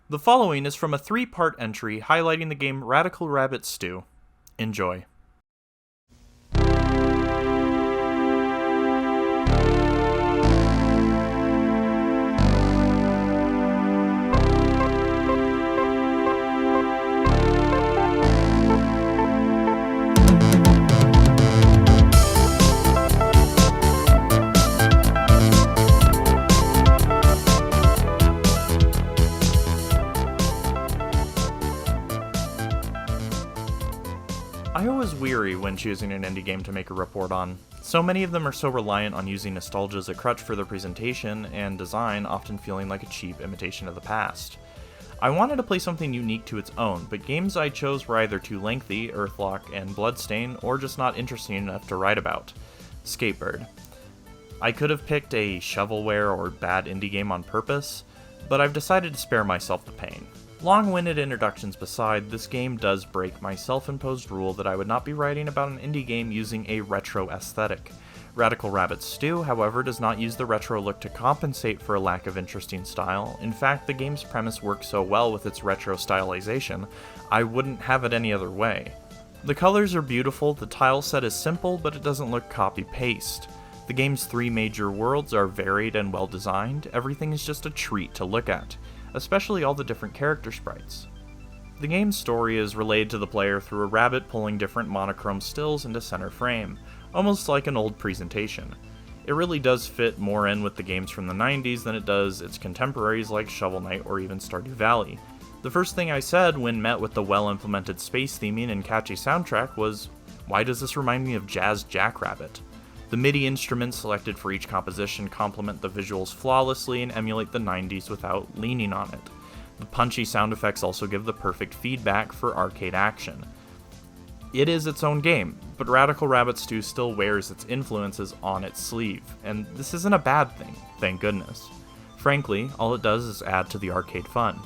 The following is from a 3-part entry highlighting the game Radical Rabbit Stew. Enjoy. I was weary when choosing an indie game to make a report on. So many of them are so reliant on using nostalgia as a crutch for their presentation and design, often feeling like a cheap imitation of the past. I wanted to play something unique to its own, but games I chose were either too lengthy, Earthlock and Bloodstain, or just not interesting enough to write about. Skatebird. I could have picked a shovelware or bad indie game on purpose, but I've decided to spare myself the pain. Long-winded introductions beside, this game does break my self-imposed rule that I would not be writing about an indie game using a retro aesthetic. Radical Rabbit Stew, however, does not use the retro look to compensate for a lack of interesting style. In fact, the game's premise works so well with its retro stylization, I wouldn't have it any other way. The colors are beautiful, the tile set is simple, but it doesn't look copy-paste. The game's 3 major worlds are varied and well-designed, everything is just a treat to look at, especially all the different character sprites. The game's story is relayed to the player through a rabbit pulling different monochrome stills into center frame, almost like an old presentation. It really does fit more in with the games from the 90s than it does its contemporaries like Shovel Knight or even Stardew Valley. The first thing I said when met with the well-implemented space theming and catchy soundtrack was, why does this remind me of Jazz Jackrabbit? The MIDI instruments selected for each composition complement the visuals flawlessly and emulate the 90s without leaning on it. The punchy sound effects also give the perfect feedback for arcade action. It is its own game, but Radical Rabbit Stew still wears its influences on its sleeve, and this isn't a bad thing, thank goodness. Frankly, all it does is add to the arcade fun.